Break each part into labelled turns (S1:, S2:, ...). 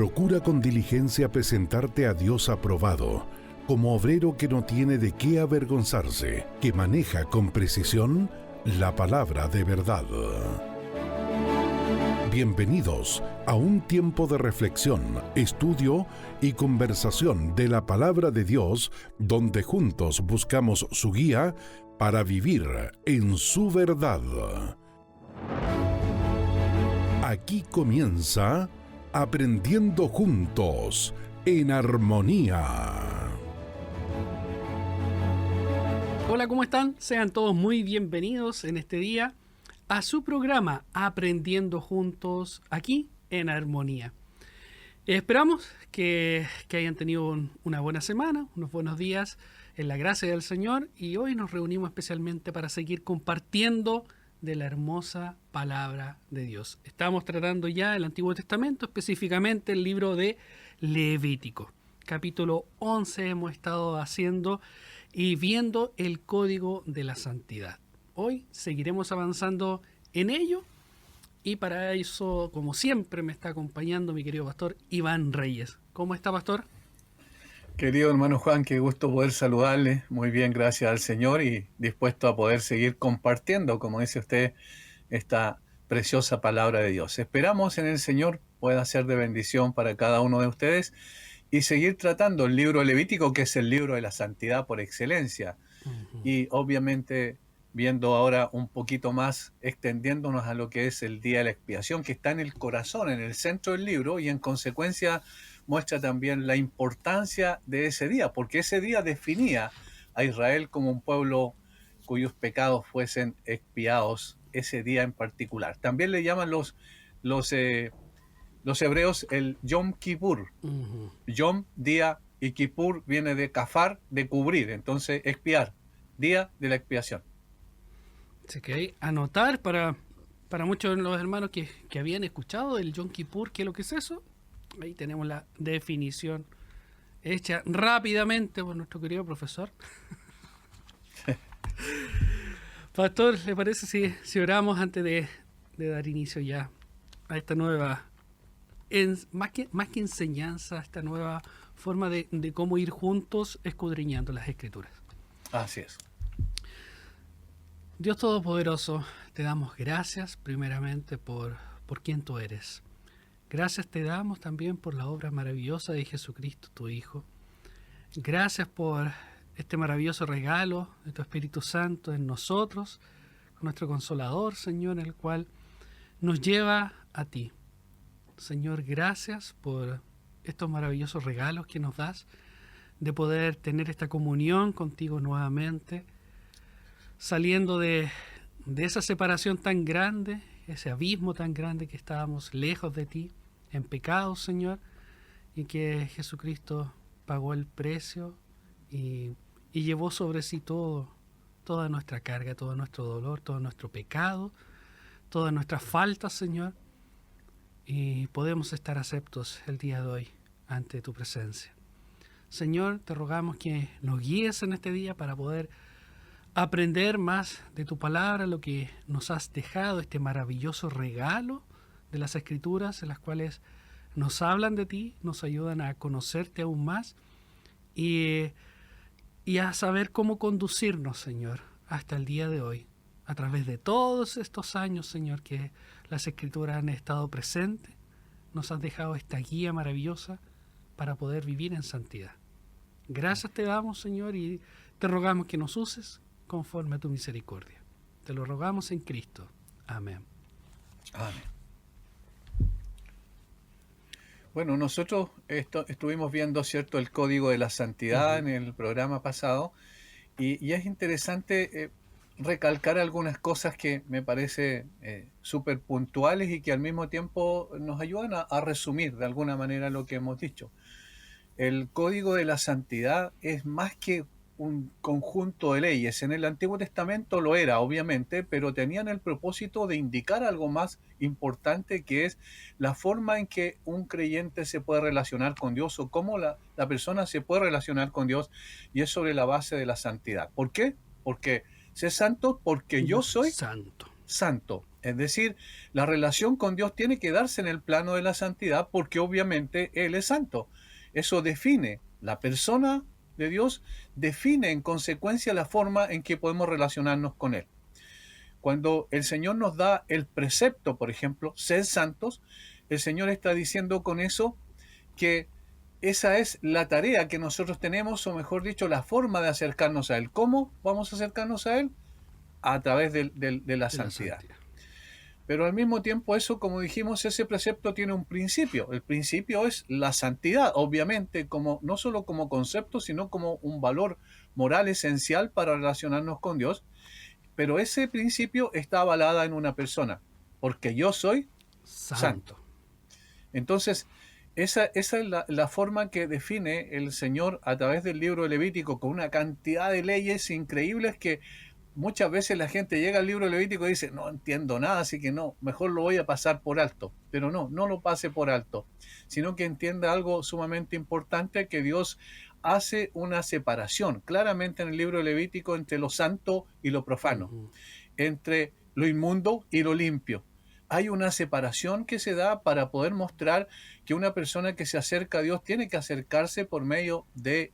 S1: procura con diligencia presentarte a Dios aprobado, como obrero que no tiene de qué avergonzarse, que maneja con precisión la palabra de verdad. Bienvenidos a un tiempo de reflexión, estudio y conversación de la palabra de Dios, donde juntos buscamos su guía para vivir en su verdad. Aquí comienza Aprendiendo Juntos en Armonía.
S2: Hola, ¿cómo están? Sean todos muy bienvenidos en este día a su programa Aprendiendo Juntos aquí en Armonía. Esperamos que hayan tenido una buena semana, unos buenos días en la gracia del Señor, y hoy nos reunimos especialmente para seguir compartiendo de la hermosa palabra de Dios. Estamos tratando ya el Antiguo Testamento, específicamente el libro de Levítico. Capítulo 11 hemos estado haciendo y viendo el código de la santidad. Hoy seguiremos avanzando en ello, y para eso, como siempre, me está acompañando mi querido pastor Iván Reyes. ¿Cómo está, pastor?
S3: Querido hermano Juan, qué gusto poder saludarle. Muy bien, gracias al Señor, y dispuesto a poder seguir compartiendo, como dice usted, esta preciosa palabra de Dios. Esperamos en el Señor pueda ser de bendición para cada uno de ustedes y seguir tratando el libro Levítico, que es el libro de la santidad por excelencia. Y obviamente viendo ahora un poquito más, extendiéndonos a lo que es el día de la expiación, que está en el corazón, en el centro del libro, y en consecuencia muestra también la importancia de ese día, porque ese día definía a Israel como un pueblo cuyos pecados fuesen expiados ese día en particular. También le llaman los hebreos el Yom Kippur. Yom, día, y Kippur viene de kafar, de cubrir, entonces expiar, día de la expiación.
S2: Así que hay anotar para muchos de los hermanos que habían escuchado el Yom Kippur, ¿qué es lo que es eso? Ahí tenemos la definición hecha rápidamente por nuestro querido profesor. Pastor, ¿le parece si oramos antes de dar inicio ya a esta nueva, más que enseñanza, esta nueva forma de cómo ir juntos escudriñando las Escrituras?
S3: Así es.
S2: Dios Todopoderoso, te damos gracias primeramente por quien tú eres. Gracias te damos también por la obra maravillosa de Jesucristo, tu Hijo. Gracias por este maravilloso regalo de tu Espíritu Santo en nosotros, con nuestro Consolador, Señor, el cual nos lleva a ti. Señor, gracias por estos maravillosos regalos que nos das, de poder tener esta comunión contigo nuevamente, saliendo de esa separación tan grande, ese abismo tan grande que estábamos lejos de ti, en pecado, Señor, y que Jesucristo pagó el precio y llevó sobre sí toda nuestra carga, todo nuestro dolor, todo nuestro pecado, todas nuestras faltas, Señor, y podemos estar aceptos el día de hoy ante tu presencia. Señor, te rogamos que nos guíes en este día para poder aprender más de tu palabra, lo que nos has dejado, este maravilloso regalo de las Escrituras, en las cuales nos hablan de ti, nos ayudan a conocerte aún más y a saber cómo conducirnos, Señor, hasta el día de hoy, a través de todos estos años, Señor, que las Escrituras han estado presentes. Nos has dejado esta guía maravillosa para poder vivir en santidad. Gracias te damos, Señor, y te rogamos que nos uses conforme a tu misericordia. Te lo rogamos en Cristo. Amén.
S3: Amén. Bueno, nosotros estuvimos viendo, ¿cierto?, el código de la santidad en el programa pasado, y es interesante recalcar algunas cosas que me parece súper puntuales y que al mismo tiempo nos ayudan a resumir de alguna manera lo que hemos dicho. El código de la santidad es más que un conjunto de leyes. En el Antiguo Testamento lo era, obviamente, pero tenían el propósito de indicar algo más importante, que es la forma en que un creyente se puede relacionar con Dios, o cómo la persona se puede relacionar con Dios, y es sobre la base de la santidad. ¿Por qué? Porque sé santo porque yo soy santo. Es decir, la relación con Dios tiene que darse en el plano de la santidad porque obviamente Él es santo. Eso define la persona de Dios, define en consecuencia la forma en que podemos relacionarnos con Él. Cuando el Señor nos da el precepto, por ejemplo, sed santos, el Señor está diciendo con eso que esa es la tarea que nosotros tenemos, o mejor dicho, la forma de acercarnos a Él. ¿Cómo vamos a acercarnos a Él? A través de la santidad. Pero al mismo tiempo eso, como dijimos, ese precepto tiene un principio. El principio es la santidad, obviamente, como, no solo como concepto, sino como un valor moral esencial para relacionarnos con Dios. Pero ese principio está avalada en una persona, porque yo soy santo. Entonces, esa es la forma que define el Señor a través del libro de Levítico, con una cantidad de leyes increíbles que muchas veces la gente llega al libro de Levítico y dice, no entiendo nada, así que no, mejor lo voy a pasar por alto. Pero no lo pase por alto, sino que entienda algo sumamente importante, que Dios hace una separación claramente en el libro de Levítico entre lo santo y lo profano, entre lo inmundo y lo limpio. Hay una separación que se da para poder mostrar que una persona que se acerca a Dios tiene que acercarse por medio de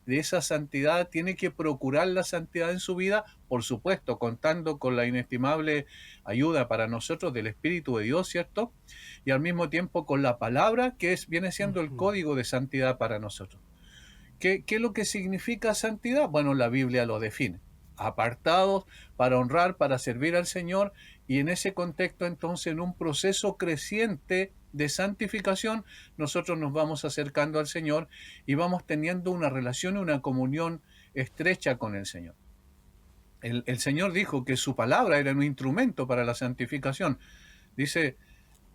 S3: esa santidad, tiene que procurar la santidad en su vida, por supuesto, contando con la inestimable ayuda para nosotros del Espíritu de Dios, ¿cierto? Y al mismo tiempo con la palabra, que viene siendo el código de santidad para nosotros. ¿Qué es lo que significa santidad? Bueno, la Biblia lo define. Apartados para honrar, para servir al Señor, y en ese contexto entonces, en un proceso creciente de santificación, nosotros nos vamos acercando al Señor y vamos teniendo una relación y una comunión estrecha con el Señor. El Señor dijo que su palabra era un instrumento para la santificación. Dice,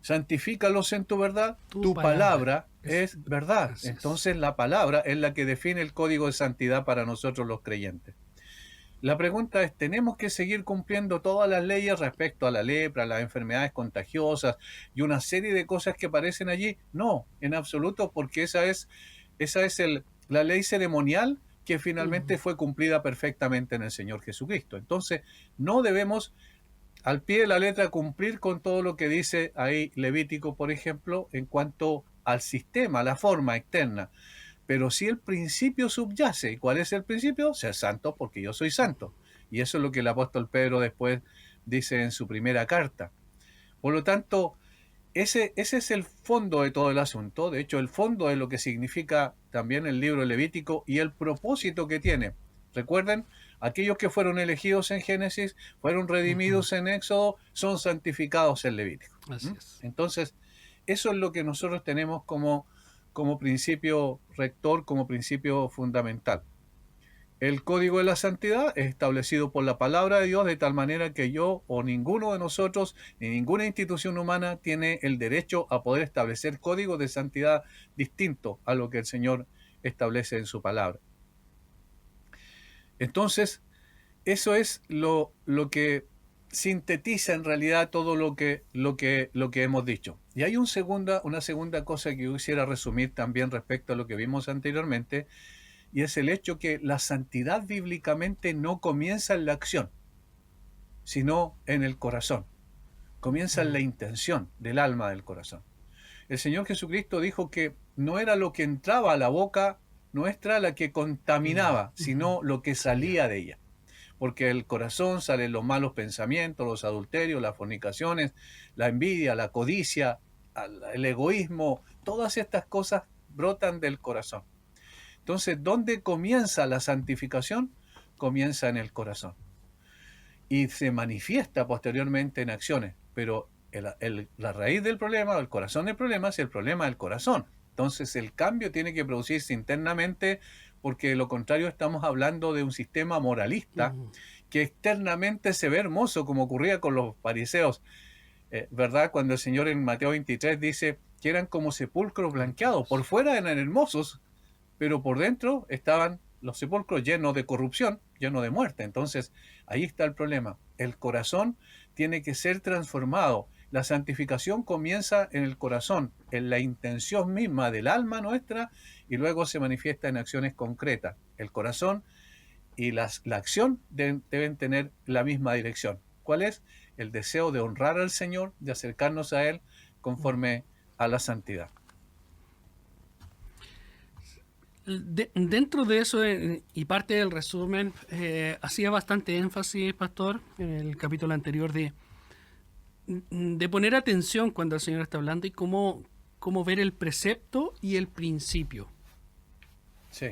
S3: santifícalos en tu verdad, tu palabra es verdad. Entonces la palabra es la que define el código de santidad para nosotros los creyentes. La pregunta es, ¿tenemos que seguir cumpliendo todas las leyes respecto a la lepra, las enfermedades contagiosas y una serie de cosas que aparecen allí? No, en absoluto, porque esa es la ley ceremonial que finalmente fue cumplida perfectamente en el Señor Jesucristo. Entonces, no debemos al pie de la letra cumplir con todo lo que dice ahí Levítico, por ejemplo, en cuanto al sistema, la forma externa. Pero si el principio subyace, ¿y cuál es el principio? Ser santo porque yo soy santo. Y eso es lo que el apóstol Pedro después dice en su primera carta. Por lo tanto, ese es el fondo de todo el asunto. De hecho, el fondo es lo que significa también el libro Levítico y el propósito que tiene. Recuerden, aquellos que fueron elegidos en Génesis, fueron redimidos en Éxodo, son santificados en Levítico.
S2: Así es.
S3: Entonces, eso es lo que nosotros tenemos como principio rector, como principio fundamental. El código de la santidad es establecido por la palabra de Dios de tal manera que yo o ninguno de nosotros, ni ninguna institución humana tiene el derecho a poder establecer códigos de santidad distintos a lo que el Señor establece en su palabra. Entonces, eso es lo que sintetiza en realidad todo lo que hemos dicho. Y hay una segunda cosa que yo quisiera resumir también respecto a lo que vimos anteriormente, y es el hecho que la santidad bíblicamente no comienza en la acción, sino en el corazón. Comienza en la intención del alma del corazón. El Señor Jesucristo dijo que no era lo que entraba a la boca nuestra la que contaminaba, sino lo que salía de ella. Porque del corazón salen los malos pensamientos, los adulterios, las fornicaciones, la envidia, la codicia, el egoísmo, todas estas cosas brotan del corazón. Entonces, ¿dónde comienza la santificación? Comienza en el corazón. Y se manifiesta posteriormente en acciones, pero la raíz del problema, o el corazón del problema, es el problema del corazón. Entonces, el cambio tiene que producirse internamente, porque de lo contrario estamos hablando de un sistema moralista que externamente se ve hermoso, como ocurría con los fariseos, ¿verdad? Cuando el Señor en Mateo 23 dice que eran como sepulcros blanqueados, por fuera eran hermosos, pero por dentro estaban los sepulcros llenos de corrupción, llenos de muerte. Entonces, ahí está el problema. El corazón tiene que ser transformado. La santificación comienza en el corazón, en la intención misma del alma nuestra, y luego se manifiesta en acciones concretas. El corazón y la acción deben tener la misma dirección. ¿Cuál es? el deseo de honrar al Señor, de acercarnos a Él conforme a la santidad.
S2: Dentro de eso, y parte del resumen, hacía bastante énfasis, pastor, en el capítulo anterior de poner atención cuando el Señor está hablando y cómo ver el precepto y el principio.
S3: Sí.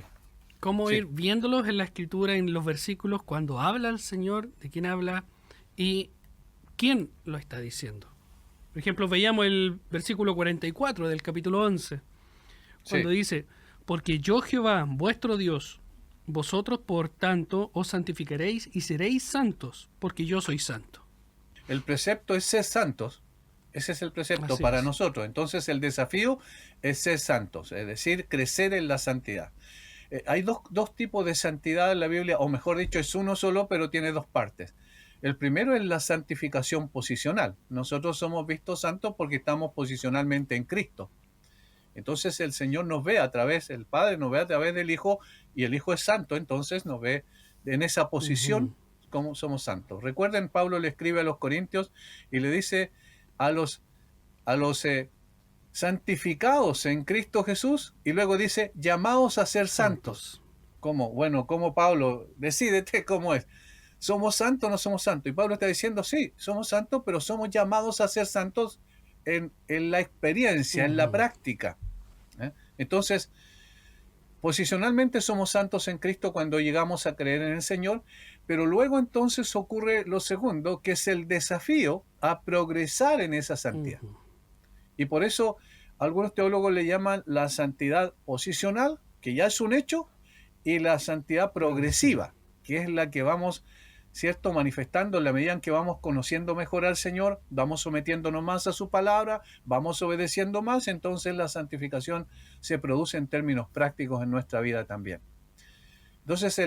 S2: Cómo
S3: Sí.
S2: ir viéndolos en la Escritura, en los versículos, cuando habla el Señor, de quién habla y quién lo está diciendo. Por ejemplo, veíamos el versículo 44 del capítulo 11, cuando
S3: Sí.
S2: dice: porque yo, Jehová, vuestro Dios, vosotros por tanto os santificaréis y seréis santos, porque yo soy santo.
S3: El precepto es ser santos. Ese es el precepto
S2: Así
S3: para
S2: es.
S3: nosotros. Entonces el desafío es ser santos, es decir, crecer en la santidad. Hay dos tipos de santidad en la Biblia, o mejor dicho, es uno solo, pero tiene dos partes. El primero es la santificación posicional. Nosotros somos vistos santos porque estamos posicionalmente en Cristo. Entonces el Señor nos ve a través, el Padre nos ve a través del Hijo, y el Hijo es santo, entonces nos ve en esa posición como somos santos. Recuerden, Pablo le escribe a los Corintios y le dice a los santificados en Cristo Jesús, y luego dice, llamados a ser santos. ¿Cómo? Bueno, ¿cómo, Pablo? Decídete cómo es. ¿Somos santos o no somos santos? Y Pablo está diciendo, sí, somos santos, pero somos llamados a ser santos en la experiencia, en la práctica. Entonces, posicionalmente somos santos en Cristo cuando llegamos a creer en el Señor, pero luego entonces ocurre lo segundo, que es el desafío a progresar en esa santidad. Y por eso algunos teólogos le llaman la santidad posicional, que ya es un hecho, y la santidad progresiva, que es la que vamos, ¿cierto?, manifestando en la medida en que vamos conociendo mejor al Señor, vamos sometiéndonos más a su palabra, vamos obedeciendo más, entonces la santificación se produce en términos prácticos en nuestra vida también. Entonces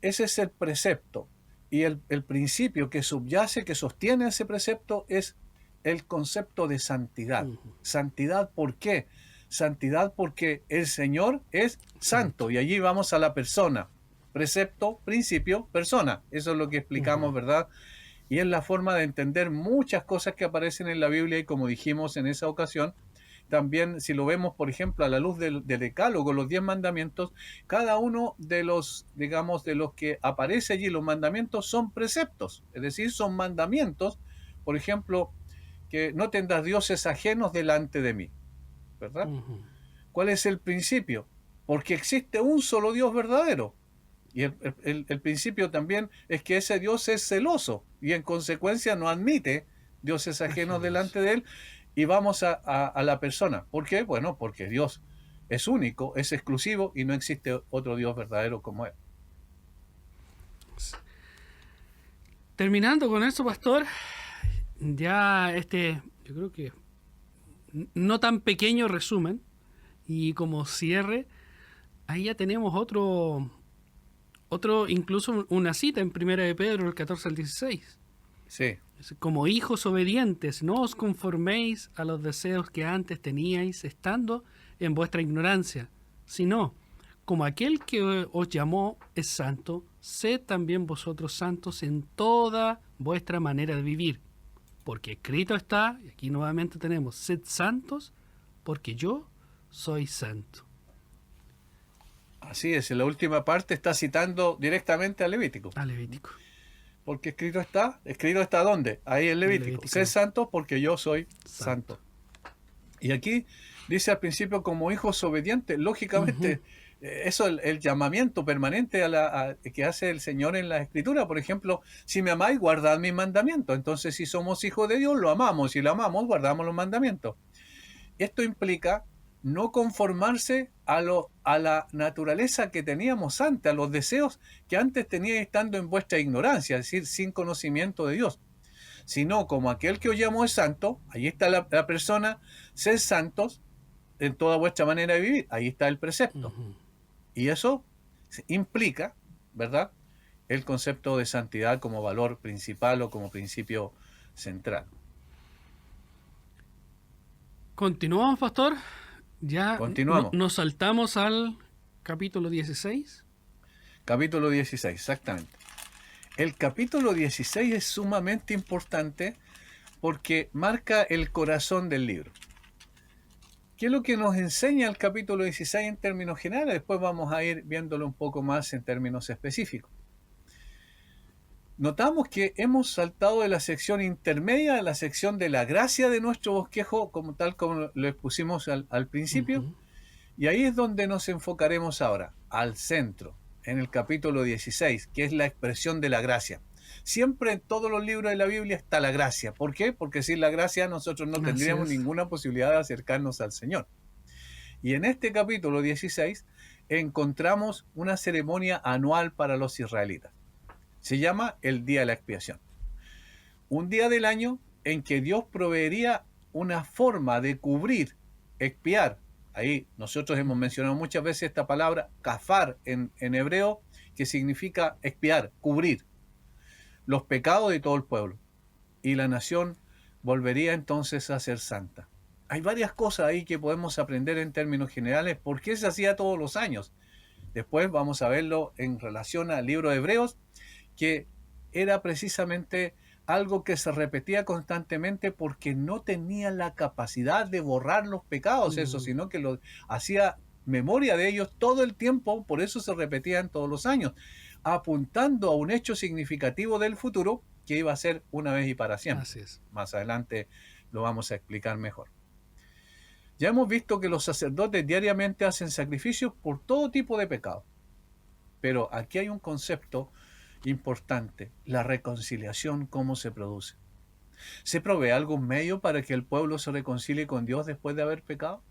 S3: ese es el precepto, y el principio que subyace, que sostiene ese precepto, es el concepto de santidad. Santidad, ¿por qué? Santidad porque el Señor es santo, y allí vamos a la persona. Precepto, principio, persona. Eso es lo que explicamos, ¿verdad? Y es la forma de entender muchas cosas que aparecen en la Biblia, y como dijimos en esa ocasión, también si lo vemos, por ejemplo, a la luz del Decálogo, los 10 mandamientos, cada uno de los, digamos, de los que aparece allí, los mandamientos son preceptos, es decir, son mandamientos. Por ejemplo, que no tendrás dioses ajenos delante de mí, ¿verdad? ¿Cuál es el principio? Porque existe un solo Dios verdadero. Y el principio también es que ese Dios es celoso y en consecuencia no admite dioses ajenos delante de él. Y vamos a la persona. ¿Por qué? Bueno, porque Dios es único, es exclusivo y no existe otro Dios verdadero como él.
S2: Terminando con eso, pastor, ya yo creo que no tan pequeño resumen y como cierre, ahí ya tenemos otro, incluso una cita en 1 de Pedro, el 14 al 16.
S3: Sí.
S2: Como hijos obedientes, no os conforméis a los deseos que antes teníais estando en vuestra ignorancia, sino, como aquel que os llamó es santo, sed también vosotros santos en toda vuestra manera de vivir. Porque escrito está, y aquí nuevamente tenemos, sed santos, porque yo soy santo.
S3: Así es, en la última parte está citando directamente a Levítico.
S2: A Levítico.
S3: Porque escrito está ¿dónde? Ahí en Levítico. Sed santos porque yo soy santo. Y aquí dice al principio como hijos obedientes, lógicamente, eso es el llamamiento permanente que hace el Señor en la Escritura. Por ejemplo, si me amáis, guardad mis mandamientos. Entonces, si somos hijos de Dios, lo amamos. Si lo amamos, guardamos los mandamientos. Esto implica no conformarse a la naturaleza que teníamos antes, a los deseos que antes teníais estando en vuestra ignorancia, es decir, sin conocimiento de Dios, sino como aquel que os llamó es santo, ahí está la persona, sed santos en toda vuestra manera de vivir, ahí está el precepto. Y eso implica, ¿verdad?, el concepto de santidad como valor principal o como principio central.
S2: Continuamos, pastor. Ya
S3: Continuamos.
S2: nos saltamos al capítulo 16.
S3: Capítulo 16, exactamente. El capítulo 16 es sumamente importante porque marca el corazón del libro. ¿Qué es lo que nos enseña el capítulo 16 en términos generales? Después vamos a ir viéndolo un poco más en términos específicos. Notamos que hemos saltado de la sección intermedia a la sección de la gracia de nuestro bosquejo, tal como lo expusimos al principio, y ahí es donde nos enfocaremos ahora, al centro, en el capítulo 16, que es la expresión de la gracia. Siempre en todos los libros de la Biblia está la gracia. ¿Por qué? Porque sin la gracia nosotros no tendríamos ninguna posibilidad de acercarnos al Señor. Y en este capítulo 16 encontramos una ceremonia anual para los israelitas. Se llama el Día de la Expiación. Un día del año en que Dios proveería una forma de cubrir, expiar. Ahí nosotros hemos mencionado muchas veces esta palabra, kafar en hebreo, que significa expiar, cubrir los pecados de todo el pueblo. Y la nación volvería entonces a ser santa. Hay varias cosas ahí que podemos aprender en términos generales, por qué se hacía todos los años. Después vamos a verlo en relación al libro de Hebreos, que era precisamente algo que se repetía constantemente porque no tenía la capacidad de borrar los pecados, eso, sino que lo hacía memoria de ellos todo el tiempo, por eso se repetían todos los años, apuntando a un hecho significativo del futuro que iba a ser una vez y para siempre.
S2: Así es.
S3: Más adelante lo vamos a explicar mejor. Ya hemos visto que los sacerdotes diariamente hacen sacrificios por todo tipo de pecados. Pero aquí hay un concepto importante, la reconciliación, ¿cómo se produce? ¿Se provee algún medio para que el pueblo se reconcilie con Dios después de haber pecado?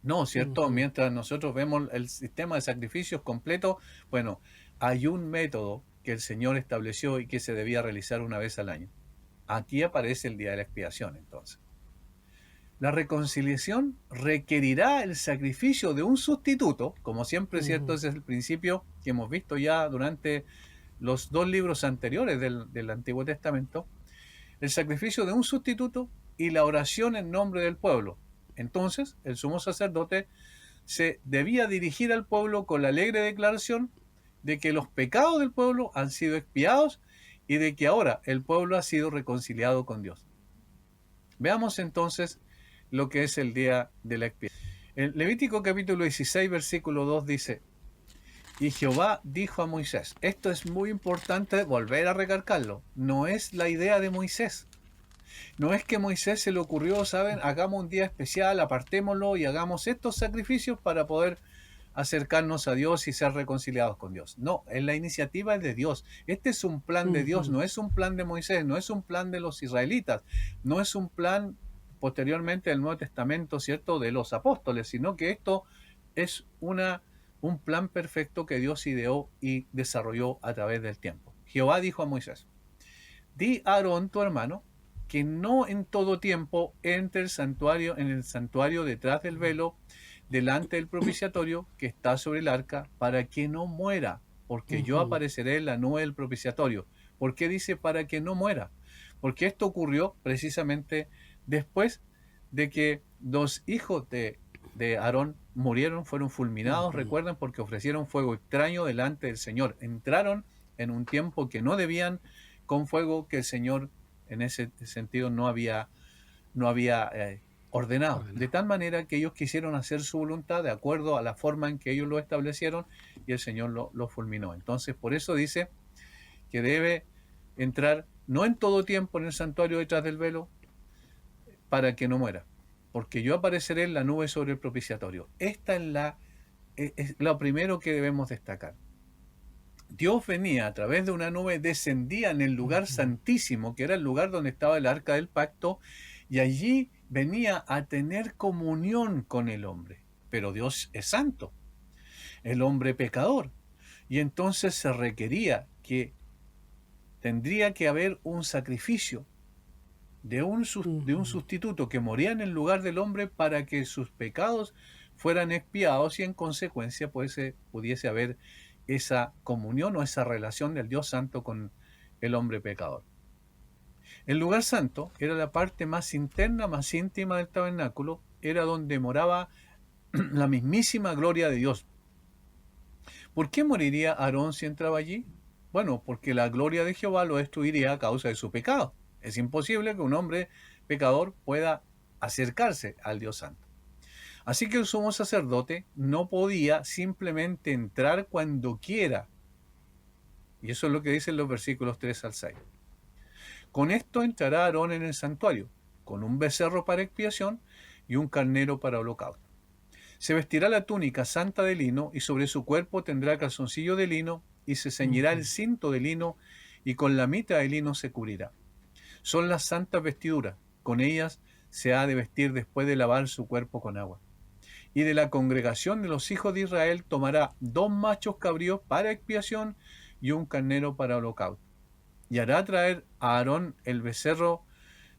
S3: No, ¿cierto? Mientras nosotros vemos el sistema de sacrificios completo, bueno, hay un método que el Señor estableció y que se debía realizar una vez al año. Aquí aparece el día de la expiación, entonces. La reconciliación requerirá el sacrificio de un sustituto, como siempre, ¿cierto? Ese es el principio que hemos visto ya durante los dos libros anteriores del Antiguo Testamento. El sacrificio de un sustituto y la oración en nombre del pueblo. Entonces, el sumo sacerdote se debía dirigir al pueblo con la alegre declaración de que los pecados del pueblo han sido expiados y de que ahora el pueblo ha sido reconciliado con Dios. Veamos entonces lo que es el día de la expiación. En Levítico capítulo 16, versículo 2 dice: y Jehová dijo a Moisés, esto es muy importante volver a recalcarlo, no es la idea de Moisés. No es que Moisés se le ocurrió, ¿saben? Hagamos un día especial, apartémoslo y hagamos estos sacrificios para poder acercarnos a Dios y ser reconciliados con Dios. No, la iniciativa es de Dios. Este es un plan de Dios, no es un plan de Moisés, no es un plan de los israelitas, no es un plan posteriormente del Nuevo Testamento, ¿cierto?, de los apóstoles, sino que esto es un plan perfecto que Dios ideó y desarrolló a través del tiempo. Jehová dijo a Moisés: di a Aarón tu hermano que no en todo tiempo entre en el santuario detrás del velo, delante del propiciatorio que está sobre el arca, para que no muera, porque yo apareceré en la nube del propiciatorio. ¿Por qué dice para que no muera? Porque esto ocurrió precisamente después de que los hijos de Aarón murieron, fueron fulminados, recuerdan, porque ofrecieron fuego extraño delante del Señor. Entraron en un tiempo que no debían, con fuego que el Señor en ese sentido no había ordenado. De tal manera que ellos quisieron hacer su voluntad de acuerdo a la forma en que ellos lo establecieron y el Señor lo fulminó. Entonces, por eso dice que debe entrar no en todo tiempo en el santuario detrás del velo, para que no muera, porque yo apareceré en la nube sobre el propiciatorio. Esta es lo primero que debemos destacar. Dios venía a través de una nube, descendía en el lugar santísimo, que era el lugar donde estaba el arca del pacto, y allí venía a tener comunión con el hombre. Pero Dios es santo, el hombre pecador, y entonces se requería que tendría que haber un sacrificio de un sustituto que moría en el lugar del hombre para que sus pecados fueran expiados y en consecuencia pudiese haber esa comunión o esa relación del Dios santo con el hombre pecador. El lugar santo era la parte más interna, más íntima del tabernáculo, era donde moraba la mismísima gloria de Dios. ¿Por qué moriría Aarón si entraba allí? Bueno, porque la gloria de Jehová lo destruiría a causa de su pecado. Es imposible que un hombre pecador pueda acercarse al Dios Santo. Así que el sumo sacerdote no podía simplemente entrar cuando quiera. Y eso es lo que dicen los versículos 3 al 6. Con esto entrará Aarón en el santuario, con un becerro para expiación y un carnero para holocausto. Se vestirá la túnica santa de lino y sobre su cuerpo tendrá calzoncillo de lino y se ceñirá el cinto de lino y con la mitra de lino se cubrirá. Son las santas vestiduras, con ellas se ha de vestir después de lavar su cuerpo con agua. Y de la congregación de los hijos de Israel tomará 2 machos cabríos para expiación y un carnero para holocausto. Y hará traer a Aarón el becerro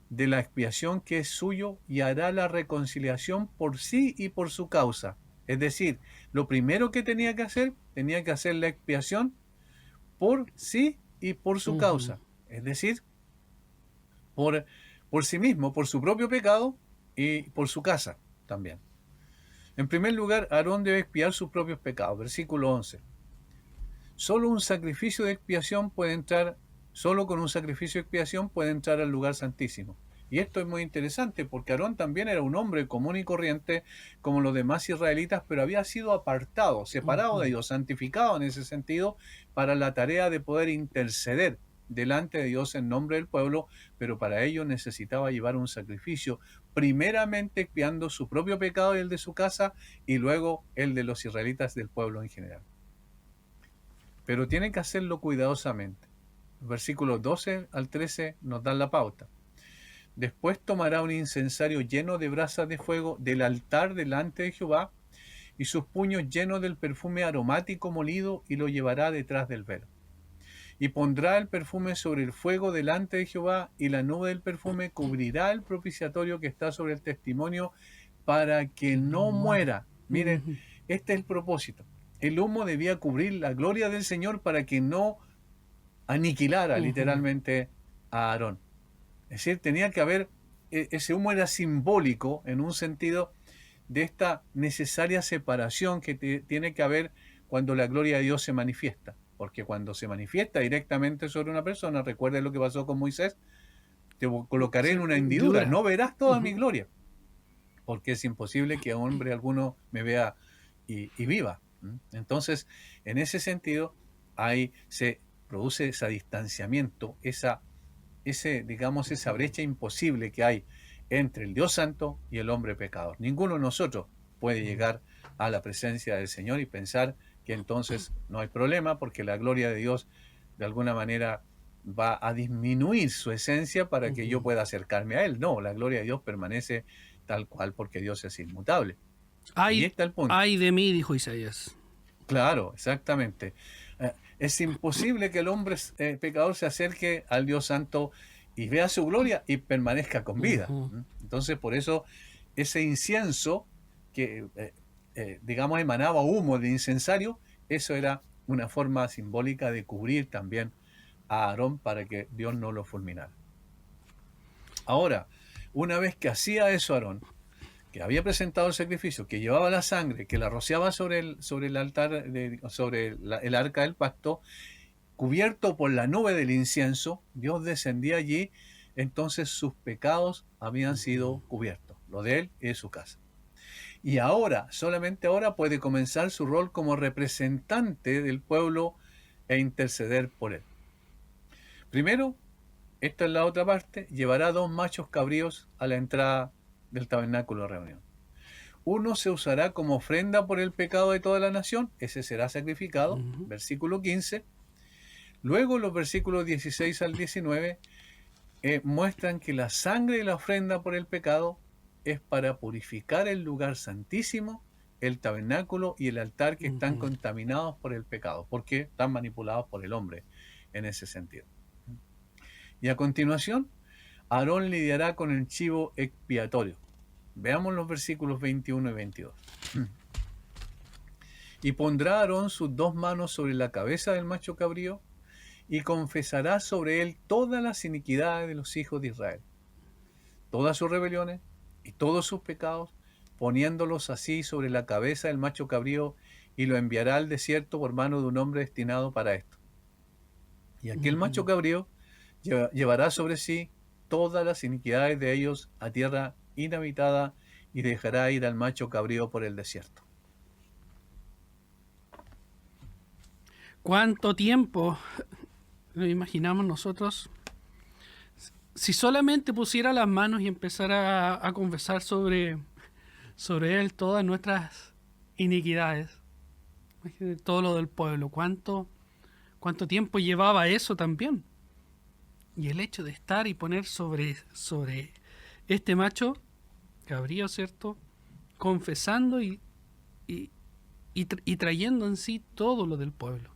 S3: de la expiación que es suyo y hará la reconciliación por sí y por su causa. Es decir, lo primero que tenía que hacer la expiación por sí y por su causa. Es decir, por sí mismo, por su propio pecado y por su casa también. En primer lugar, Aarón debe expiar sus propios pecados. Versículo 11. Solo con un sacrificio de expiación puede entrar al lugar santísimo. Y esto es muy interesante porque Aarón también era un hombre común y corriente como los demás israelitas, pero había sido apartado, separado de Dios, santificado en ese sentido para la tarea de poder interceder delante de Dios en nombre del pueblo, pero para ello necesitaba llevar un sacrificio, primeramente expiando su propio pecado y el de su casa, y luego el de los israelitas del pueblo en general. Pero tiene que hacerlo cuidadosamente. Versículos 12 al 13 nos dan la pauta. Después tomará un incensario lleno de brasas de fuego del altar delante de Jehová y sus puños llenos del perfume aromático molido y lo llevará detrás del velo. Y pondrá el perfume sobre el fuego delante de Jehová y la nube del perfume cubrirá el propiciatorio que está sobre el testimonio para que no muera. Miren, este es el propósito. El humo debía cubrir la gloria del Señor para que no aniquilara literalmente a Aarón. Es decir, tenía que haber, ese humo era simbólico en un sentido de esta necesaria separación que tiene que haber cuando la gloria de Dios se manifiesta. Porque cuando se manifiesta directamente sobre una persona, recuerda lo que pasó con Moisés, te colocaré en una hendidura, no verás toda mi gloria. Porque es imposible que hombre alguno me vea y viva. Entonces, en ese sentido, ahí se produce ese distanciamiento, esa brecha imposible que hay entre el Dios Santo y el hombre pecador. Ninguno de nosotros puede llegar a la presencia del Señor y pensar que entonces no hay problema porque la gloria de Dios de alguna manera va a disminuir su esencia para que yo pueda acercarme a Él. No, la gloria de Dios permanece tal cual porque Dios es inmutable.
S2: Ahí está el punto. Ay de mí, dijo Isaías.
S3: Claro, exactamente. Es imposible que el hombre pecador se acerque al Dios Santo y vea su gloria y permanezca con vida. Entonces, por eso, ese incienso que, emanaba humo de incensario, eso era una forma simbólica de cubrir también a Aarón para que Dios no lo fulminara. Ahora, una vez que hacía eso Aarón, que había presentado el sacrificio, que llevaba la sangre, que la rociaba sobre el altar, el arca del pacto, cubierto por la nube del incienso, Dios descendía allí, entonces sus pecados habían sido cubiertos, lo de él y de su casa. Y ahora, solamente ahora puede comenzar su rol como representante del pueblo e interceder por él. Primero, esta es la otra parte, llevará 2 machos cabríos a la entrada del tabernáculo de reunión. Uno se usará como ofrenda por el pecado de toda la nación, ese será sacrificado, versículo 15. Luego los versículos 16 al 19 muestran que la sangre de la ofrenda por el pecado es para purificar el lugar santísimo, el tabernáculo y el altar que están contaminados por el pecado, porque están manipulados por el hombre en ese sentido. Y a continuación, Aarón lidiará con el chivo expiatorio. Veamos los versículos 21 y 22. Y pondrá Aarón sus 2 manos sobre la cabeza del macho cabrío y confesará sobre él todas las iniquidades de los hijos de Israel, todas sus rebeliones y todos sus pecados, poniéndolos así sobre la cabeza del macho cabrío, y lo enviará al desierto por mano de un hombre destinado para esto. Y aquel macho cabrío llevará sobre sí todas las iniquidades de ellos a tierra inhabitada y dejará ir al macho cabrío por el desierto.
S2: ¿Cuánto tiempo lo imaginamos nosotros? Si solamente pusiera las manos y empezara a conversar sobre él todas nuestras iniquidades, todo lo del pueblo, ¿cuánto tiempo llevaba eso también? Y el hecho de estar y poner sobre este macho cabrío, ¿cierto? Confesando y trayendo en sí todo lo del pueblo.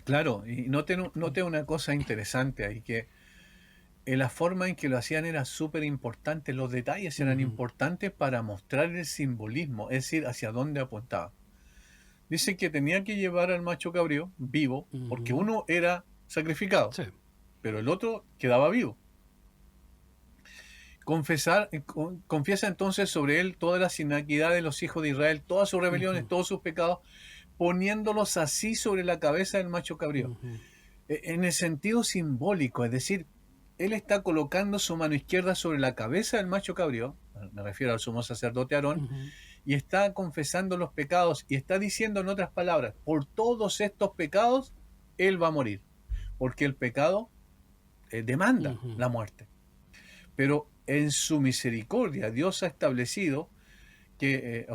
S3: Claro, y note una cosa interesante ahí, que la forma en que lo hacían era súper importante, los detalles eran importantes para mostrar el simbolismo, es decir, hacia dónde apuntaba. Dice que tenía que llevar al macho cabrío vivo, porque uno era sacrificado,
S2: Sí.
S3: pero el otro quedaba vivo. Confiesa entonces sobre él todas las iniquidades de los hijos de Israel, todas sus rebeliones, todos sus pecados, poniéndolos así sobre la cabeza del macho cabrío. En el sentido simbólico, es decir, él está colocando su mano izquierda sobre la cabeza del macho cabrío, me refiero al sumo sacerdote Aarón, y está confesando los pecados y está diciendo en otras palabras, por todos estos pecados, él va a morir, porque el pecado demanda la muerte. Pero en su misericordia Dios ha establecido que,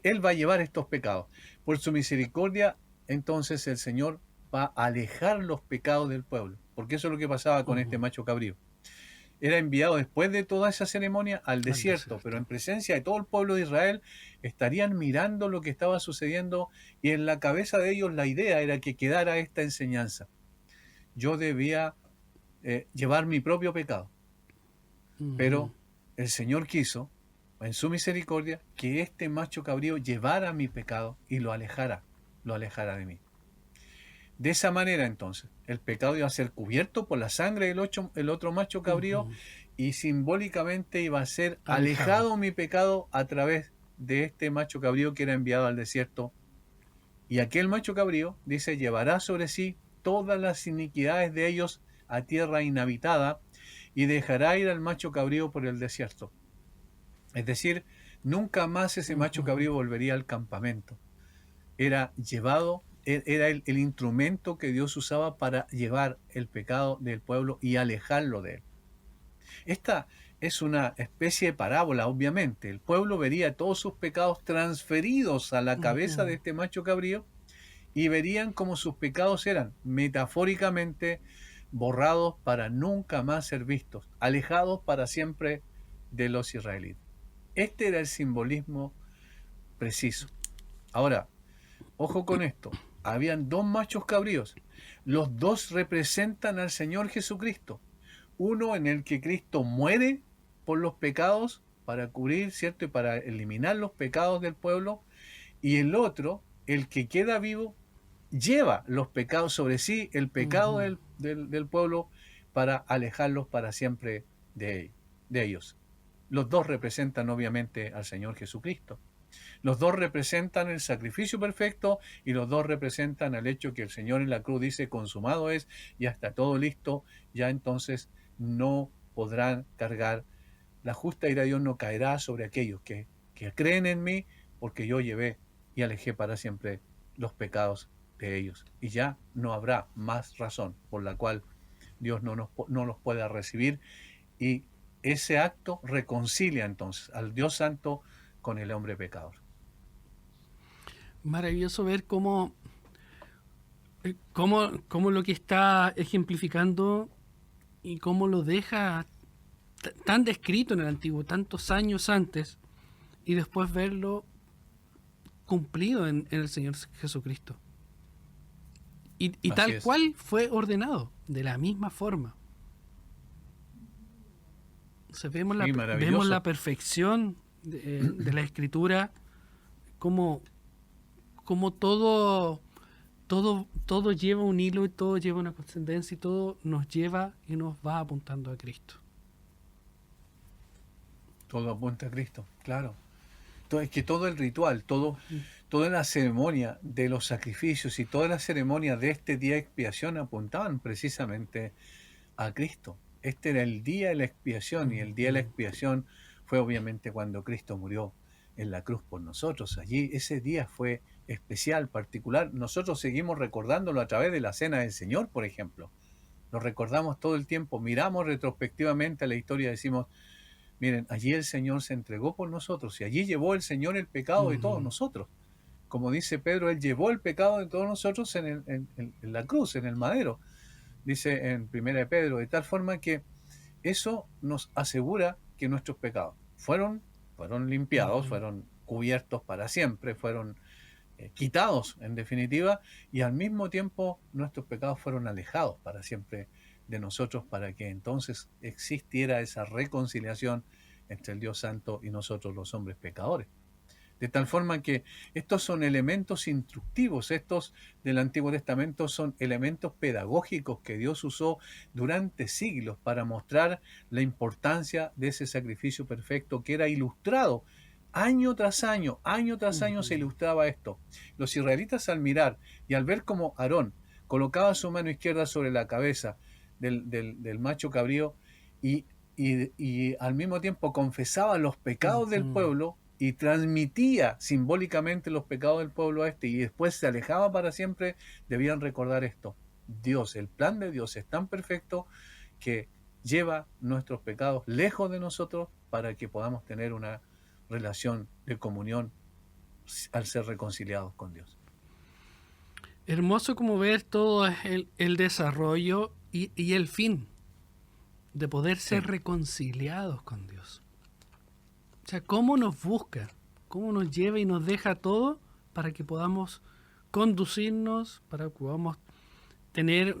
S3: él va a llevar estos pecados. Por su misericordia, entonces el Señor va a alejar los pecados del pueblo, porque eso es lo que pasaba con este macho cabrío. Era enviado después de toda esa ceremonia al desierto, pero en presencia de todo el pueblo de Israel estarían mirando lo que estaba sucediendo y en la cabeza de ellos la idea era que quedara esta enseñanza. Yo debía llevar mi propio pecado, pero el Señor quiso, en su misericordia, que este macho cabrío llevara mi pecado y lo alejara de mí. De esa manera, entonces, el pecado iba a ser cubierto por la sangre del otro macho cabrío y simbólicamente iba a ser alejado mi pecado a través de este macho cabrío que era enviado al desierto. Y aquel macho cabrío, dice, llevará sobre sí todas las iniquidades de ellos a tierra inhabitada y dejará ir al macho cabrío por el desierto. Es decir, nunca más ese macho cabrío volvería al campamento. Era el instrumento que Dios usaba para llevar el pecado del pueblo y alejarlo de él. Esta es una especie de parábola, obviamente. El pueblo vería todos sus pecados transferidos a la cabeza de este macho cabrío y verían cómo sus pecados eran metafóricamente borrados para nunca más ser vistos, alejados para siempre de los israelitas. Este era el simbolismo preciso. Ahora, ojo con esto, habían dos machos cabríos, los dos representan al Señor Jesucristo, uno en el que Cristo muere por los pecados para cubrir, ¿cierto? Y para eliminar los pecados del pueblo, y el otro, el que queda vivo, lleva los pecados sobre sí, el pecado del pueblo, para alejarlos para siempre de ellos. Los dos representan obviamente al Señor Jesucristo. Los dos representan el sacrificio perfecto y los dos representan el hecho que el Señor en la cruz dice consumado es, ya está todo listo, ya entonces no podrán cargar. La justa ira de Dios no caerá sobre aquellos que creen en mí, porque yo llevé y alejé para siempre los pecados de ellos. Y ya no habrá más razón por la cual Dios no los pueda recibir. Y ese acto reconcilia entonces al Dios Santo con el hombre pecador.
S2: Maravilloso ver cómo lo que está ejemplificando y cómo lo deja tan descrito en el Antiguo, tantos años antes, y después verlo cumplido en el Señor Jesucristo. Y tal cual fue ordenado, de la misma forma. O sea, vemos la perfección de la Escritura, como todo lleva un hilo y todo lleva una trascendencia y todo nos lleva y nos va apuntando a Cristo.
S3: Todo apunta a Cristo, claro. Es que todo el ritual, todo toda la ceremonia de los sacrificios y toda la ceremonia de este día de expiación apuntaban precisamente a Cristo. Este era el día de la expiación, y el día de la expiación fue obviamente cuando Cristo murió en la cruz por nosotros. Allí ese día fue especial, particular. Nosotros seguimos recordándolo a través de la Cena del Señor, por ejemplo. Lo recordamos todo el tiempo, miramos retrospectivamente a la historia y decimos, miren, allí el Señor se entregó por nosotros y allí llevó el Señor el pecado de todos nosotros. Como dice Pedro, Él llevó el pecado de todos nosotros en la cruz, en el madero, dice en 1 de Pedro, de tal forma que eso nos asegura que nuestros pecados fueron limpiados, fueron cubiertos para siempre, fueron quitados en definitiva, y al mismo tiempo nuestros pecados fueron alejados para siempre de nosotros, para que entonces existiera esa reconciliación entre el Dios Santo y nosotros los hombres pecadores. De tal forma que estos son elementos instructivos, estos del Antiguo Testamento son elementos pedagógicos que Dios usó durante siglos para mostrar la importancia de ese sacrificio perfecto que era ilustrado año tras año se ilustraba esto. Los israelitas al mirar y al ver cómo Aarón colocaba su mano izquierda sobre la cabeza del macho cabrío y al mismo tiempo confesaba los pecados del pueblo, y transmitía simbólicamente los pecados del pueblo a este, y después se alejaba para siempre, debían recordar esto. Dios, el plan de Dios es tan perfecto que lleva nuestros pecados lejos de nosotros para que podamos tener una relación de comunión al ser reconciliados con Dios.
S2: Hermoso como ver todo el desarrollo y el fin de poder ser reconciliados con Dios. O sea, cómo nos busca, cómo nos lleva y nos deja todo para que podamos conducirnos, para que podamos tener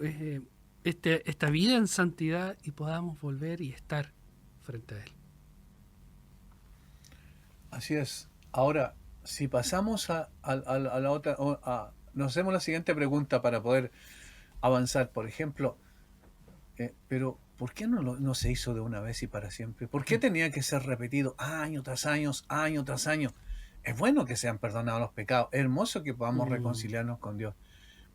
S2: esta vida en santidad y podamos volver y estar frente a Él.
S3: Así es. Ahora, si pasamos a la otra, nos hacemos la siguiente pregunta para poder avanzar. Por ejemplo, pero ¿por qué no se hizo de una vez y para siempre? ¿Por qué tenía que ser repetido año tras año, año tras año? Es bueno que sean perdonados los pecados, es hermoso que podamos reconciliarnos con Dios,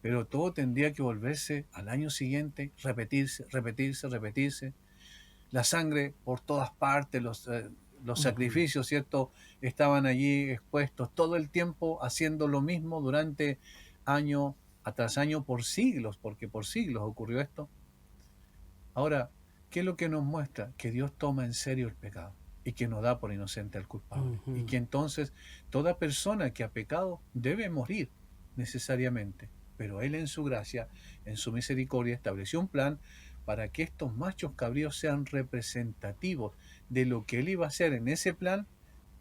S3: pero todo tendría que volverse al año siguiente, repetirse. La sangre por todas partes, los sacrificios, ¿cierto? Estaban allí expuestos todo el tiempo haciendo lo mismo durante año tras año por siglos, porque por siglos ocurrió esto. Ahora, ¿qué es lo que nos muestra? Que Dios toma en serio el pecado y que no da por inocente al culpable. Y que entonces toda persona que ha pecado debe morir necesariamente. Pero Él en su gracia, en su misericordia, estableció un plan para que estos machos cabríos sean representativos de lo que Él iba a hacer en ese plan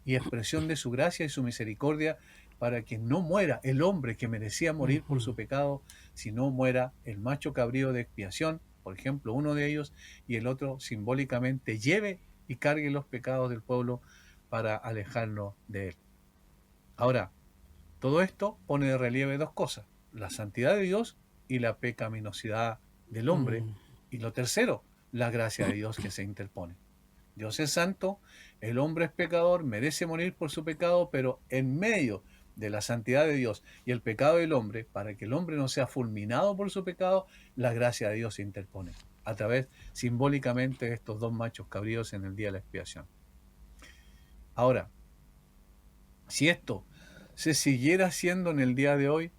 S3: y expresión de su gracia y su misericordia, para que no muera el hombre que merecía morir por su pecado, sino muera el macho cabrío de expiación, por ejemplo, uno de ellos, y el otro simbólicamente lleve y cargue los pecados del pueblo para alejarnos de Él. Ahora, todo esto pone de relieve dos cosas: la santidad de Dios y la pecaminosidad del hombre. Y lo tercero, la gracia de Dios que se interpone. Dios es santo, el hombre es pecador, merece morir por su pecado, pero en medio de la santidad de Dios y el pecado del hombre, para que el hombre no sea fulminado por su pecado, la gracia de Dios se interpone a través simbólicamente de estos dos machos cabríos en el día de la expiación. Ahora, si esto se siguiera haciendo en el día de hoy,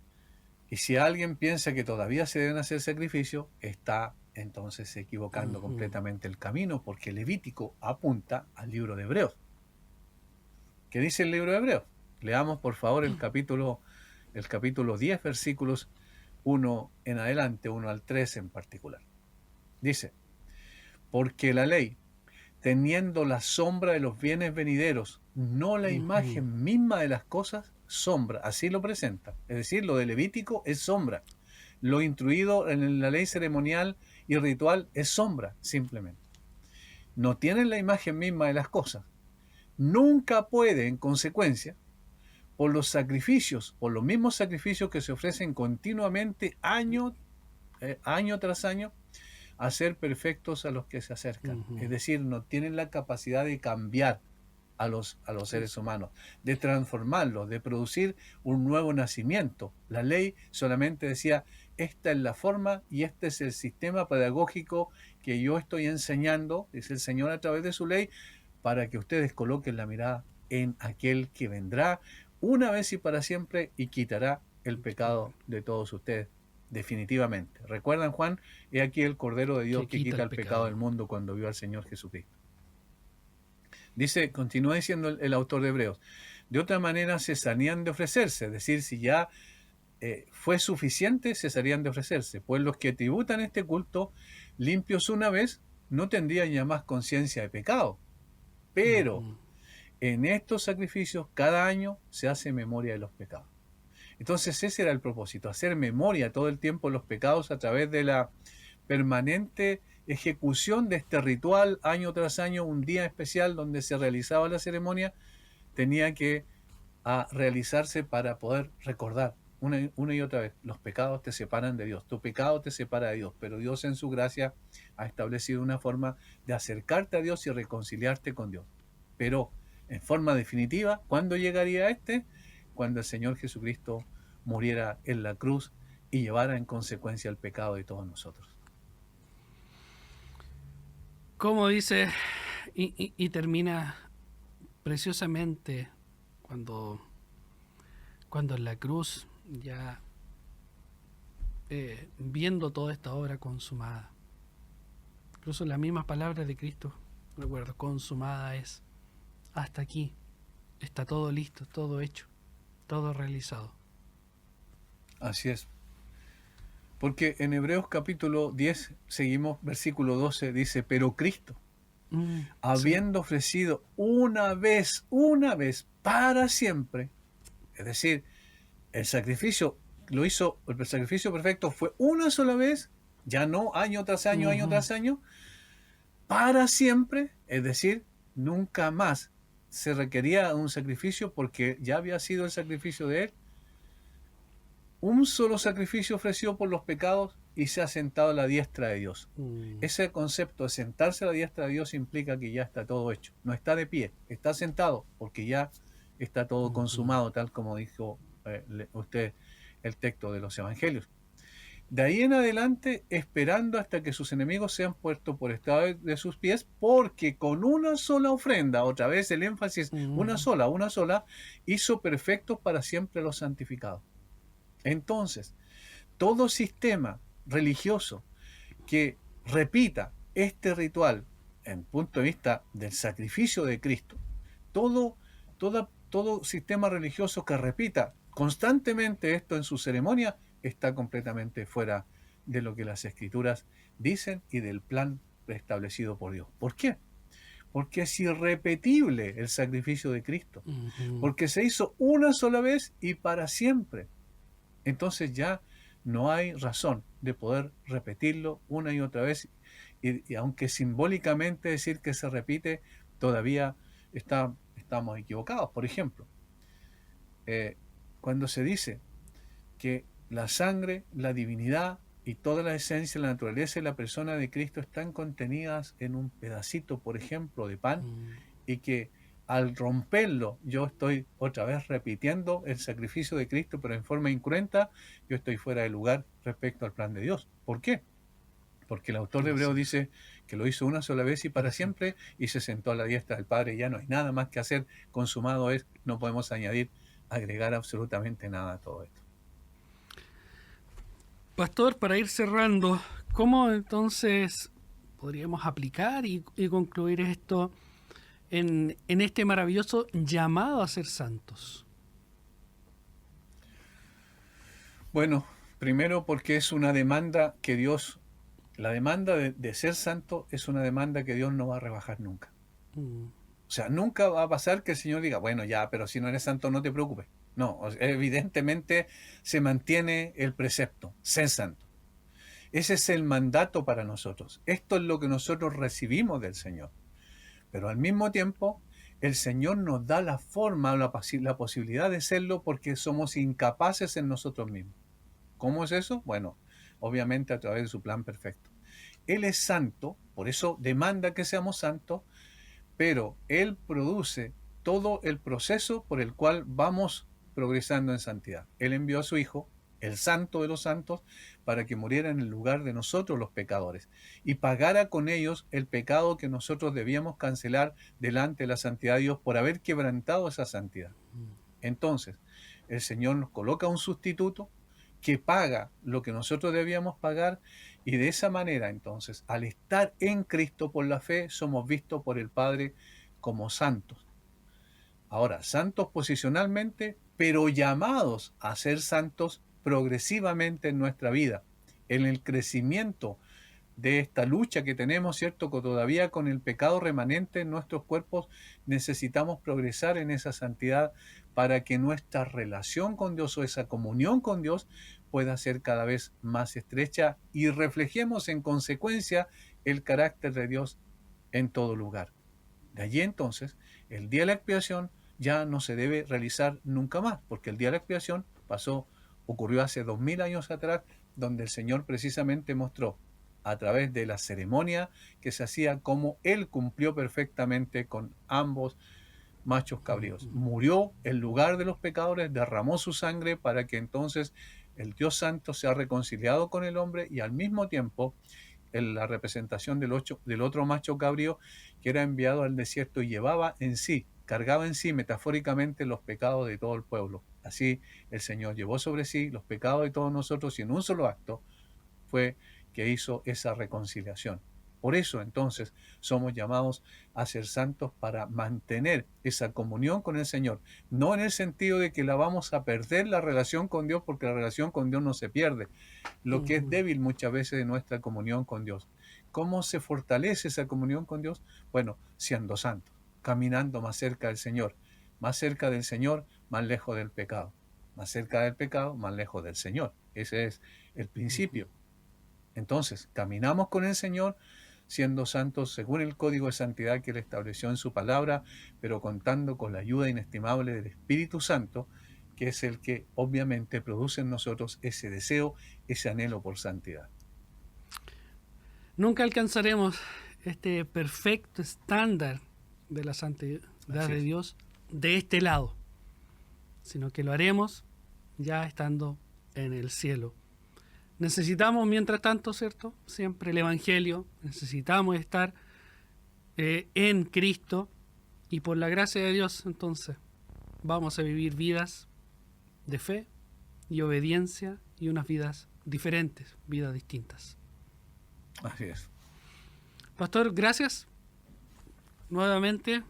S3: y si alguien piensa que todavía se deben hacer sacrificios, está entonces equivocando completamente el camino, porque Levítico apunta al libro de Hebreos. ¿Qué dice el libro de Hebreos? Leamos por favor el capítulo 10, versículos 1 en adelante, 1 al 3 en particular. Dice: porque la ley, teniendo la sombra de los bienes venideros, no la imagen misma de las cosas, sombra, así lo presenta. Es decir, lo de Levítico es sombra. Lo instruido en la ley ceremonial y ritual es sombra, simplemente. No tienen la imagen misma de las cosas. Nunca puede, en consecuencia, por los sacrificios, por los mismos sacrificios que se ofrecen continuamente año tras año, hacer perfectos a los que se acercan. Es decir, no tienen la capacidad de cambiar a los seres humanos, de transformarlos, de producir un nuevo nacimiento. La ley solamente decía, esta es la forma y este es el sistema pedagógico que yo estoy enseñando, dice el Señor a través de su ley, para que ustedes coloquen la mirada en aquel que vendrá una vez y para siempre y quitará el pecado de todos ustedes, definitivamente. ¿Recuerdan, Juan? He aquí el Cordero de Dios que quita el pecado del mundo cuando vio al Señor Jesucristo. Dice, continúa diciendo el autor de Hebreos, de otra manera cesarían de ofrecerse, es decir, si ya fue suficiente, cesarían de ofrecerse, pues los que tributan este culto, limpios una vez, no tendrían ya más conciencia de pecado. Pero en estos sacrificios cada año se hace memoria de los pecados. Entonces ese era el propósito, hacer memoria todo el tiempo de los pecados a través de la permanente ejecución de este ritual año tras año, un día especial donde se realizaba la ceremonia, tenía que realizarse para poder recordar una y otra vez, los pecados te separan de Dios, tu pecado te separa de Dios, pero Dios en su gracia ha establecido una forma de acercarte a Dios y reconciliarte con Dios. Pero en forma definitiva, ¿cuándo llegaría este? Cuando el Señor Jesucristo muriera en la cruz y llevara en consecuencia el pecado de todos nosotros.
S2: Como dice, y termina preciosamente cuando en la cruz, ya viendo toda esta obra consumada. Incluso las mismas palabras de Cristo, recuerdo, consumada es, hasta aquí, está todo listo, todo hecho, todo realizado.
S3: Así es. Porque en Hebreos capítulo 10, seguimos, versículo 12, dice, pero Cristo, habiendo ofrecido una vez, para siempre, es decir, el sacrificio lo hizo, el sacrificio perfecto fue una sola vez, ya no año tras año, año tras año, para siempre, es decir, nunca más se requería un sacrificio porque ya había sido el sacrificio de Él. Un solo sacrificio ofreció por los pecados y se ha sentado a la diestra de Dios. Ese concepto de sentarse a la diestra de Dios implica que ya está todo hecho. No está de pie, está sentado porque ya está todo consumado, tal como dijo usted el texto de los evangelios. De ahí en adelante, esperando hasta que sus enemigos sean puestos por estrado de sus pies, porque con una sola ofrenda, otra vez el énfasis, una sola, hizo perfectos para siempre los santificados. Entonces, todo sistema religioso que repita este ritual en punto de vista del sacrificio de Cristo, todo sistema religioso que repita constantemente esto en su ceremonia está completamente fuera de lo que las Escrituras dicen y del plan preestablecido por Dios. ¿Por qué? Porque es irrepetible el sacrificio de Cristo, porque se hizo una sola vez y para siempre. Entonces ya no hay razón de poder repetirlo una y otra vez, y aunque simbólicamente decir que se repite, todavía estamos equivocados. Por ejemplo, cuando se dice que la sangre, la divinidad y toda la esencia, la naturaleza y la persona de Cristo están contenidas en un pedacito, por ejemplo, de pan, y que al romperlo yo estoy otra vez repitiendo el sacrificio de Cristo, pero en forma incruenta, yo estoy fuera de lugar respecto al plan de Dios. ¿Por qué? Porque el autor de Hebreos dice que lo hizo una sola vez y para siempre, y se sentó a la diestra del Padre. Ya no hay nada más que hacer, consumado es, no podemos agregar absolutamente nada a todo esto.
S2: Pastor, para ir cerrando, ¿cómo entonces podríamos aplicar y concluir esto en este maravilloso llamado a ser santos?
S3: Bueno, primero porque es una demanda que Dios, la demanda de ser santo es una demanda que Dios no va a rebajar nunca. O sea, nunca va a pasar que el Señor diga, bueno, ya, pero si no eres santo no te preocupes. No, evidentemente se mantiene el precepto, sé santo. Ese es el mandato para nosotros. Esto es lo que nosotros recibimos del Señor. Pero al mismo tiempo, el Señor nos da la forma, la posibilidad de serlo porque somos incapaces en nosotros mismos. ¿Cómo es eso? Bueno, obviamente a través de su plan perfecto. Él es santo, por eso demanda que seamos santos, pero Él produce todo el proceso por el cual vamos progresando en santidad. Él envió a su Hijo, el Santo de los Santos, para que muriera en el lugar de nosotros los pecadores y pagara con ellos el pecado que nosotros debíamos cancelar delante de la santidad de Dios por haber quebrantado esa santidad. Entonces, el Señor nos coloca un sustituto que paga lo que nosotros debíamos pagar, y de esa manera, entonces, al estar en Cristo por la fe, somos vistos por el Padre como santos. Ahora, santos posicionalmente, pero llamados a ser santos progresivamente en nuestra vida, en el crecimiento de esta lucha que tenemos, ¿cierto? Que todavía con el pecado remanente en nuestros cuerpos necesitamos progresar en esa santidad para que nuestra relación con Dios o esa comunión con Dios pueda ser cada vez más estrecha y reflejemos en consecuencia el carácter de Dios en todo lugar. De allí entonces, el día de la expiación ya no se debe realizar nunca más, porque el día de la expiación ocurrió hace 2000 años atrás, donde el Señor precisamente mostró a través de la ceremonia que se hacía cómo Él cumplió perfectamente con ambos machos cabríos. Murió en lugar de los pecadores, derramó su sangre para que entonces el Dios Santo sea reconciliado con el hombre, y al mismo tiempo en la representación del otro macho cabrío que era enviado al desierto y cargaba en sí metafóricamente los pecados de todo el pueblo. Así el Señor llevó sobre sí los pecados de todos nosotros, y en un solo acto fue que hizo esa reconciliación. Por eso entonces somos llamados a ser santos para mantener esa comunión con el Señor, no en el sentido de que la vamos a perder la relación con Dios, porque la relación con Dios no se pierde. Lo que es débil muchas veces de nuestra comunión con Dios. ¿Cómo se fortalece esa comunión con Dios? Bueno, siendo santos, caminando más cerca del Señor. Más cerca del Señor, más lejos del pecado. Más cerca del pecado, más lejos del Señor. Ese es el principio. Entonces, caminamos con el Señor siendo santos según el código de santidad que Él estableció en su palabra, pero contando con la ayuda inestimable del Espíritu Santo, que es el que obviamente produce en nosotros ese deseo, ese anhelo por santidad.
S2: Nunca alcanzaremos este perfecto estándar de la santidad de Dios de este lado, sino que lo haremos ya estando en el cielo. Necesitamos, mientras tanto, ¿cierto?, siempre el Evangelio, necesitamos estar en Cristo, y por la gracia de Dios, entonces, vamos a vivir vidas de fe y obediencia, y unas vidas diferentes, vidas distintas.
S3: Así es.
S2: Pastor, gracias. Nuevamente,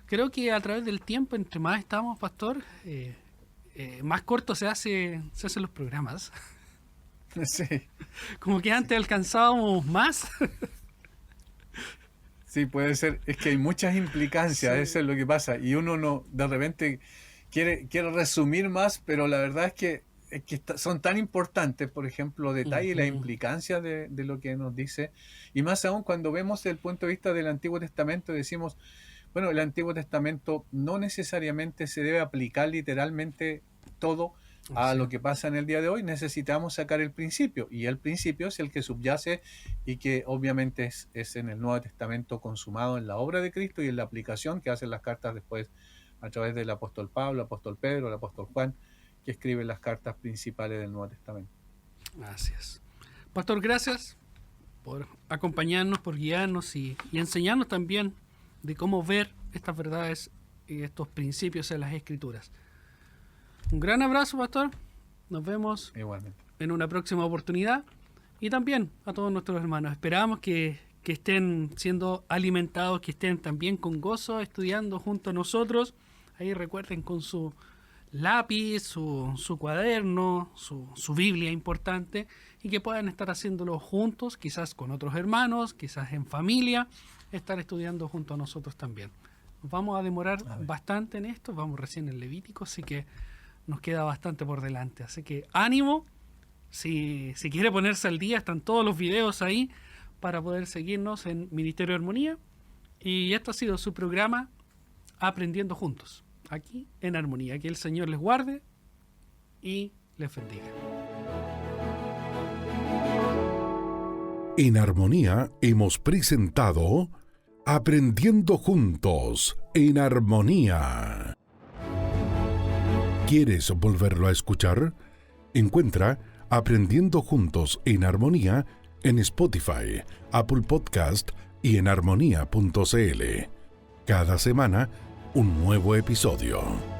S2: creo que a través del tiempo, entre más estamos, Pastor, más corto se hacen los programas.
S3: Sí.
S2: Como que antes alcanzábamos más.
S3: Sí, puede ser. Es que hay muchas implicancias, sí. Eso es lo que pasa. Y uno no, de repente quiere resumir más, pero la verdad es que son tan importantes, por ejemplo, detalles y la implicancia de lo que nos dice. Y más aún cuando vemos desde el punto de vista del Antiguo Testamento, decimos, bueno, el Antiguo Testamento no necesariamente se debe aplicar literalmente todo a lo que pasa en el día de hoy. Necesitamos sacar el principio, y el principio es el que subyace y que obviamente es en el Nuevo Testamento consumado en la obra de Cristo y en la aplicación que hacen las cartas después a través del apóstol Pablo, el apóstol Pedro, el apóstol Juan, que escriben las cartas principales del Nuevo Testamento.
S2: Gracias. Pastor, gracias por acompañarnos, por guiarnos y enseñarnos también de cómo ver estas verdades y estos principios en las Escrituras. Un gran abrazo, Pastor. Nos vemos
S3: igualmente
S2: en una próxima oportunidad. Y también a todos nuestros hermanos. Esperamos que estén siendo alimentados, que estén también con gozo estudiando junto a nosotros. Ahí recuerden con su lápiz, su cuaderno, su Biblia importante, y que puedan estar haciéndolo juntos, quizás con otros hermanos, quizás en familia, estar estudiando junto a nosotros también. Nos vamos a demorar bastante en esto, vamos recién en Levítico, así que nos queda bastante por delante. Así que ánimo, si quiere ponerse al día, están todos los videos ahí para poder seguirnos en Ministerio de Armonía. Y esto ha sido su programa Aprendiendo Juntos, aquí en Armonía. Que el Señor les guarde y les bendiga.
S1: En Armonía hemos presentado Aprendiendo juntos, en armonía. ¿Quieres volverlo a escuchar? Encuentra Aprendiendo Juntos en Armonía en Spotify, Apple Podcast y en armonía.cl. Cada semana, un nuevo episodio.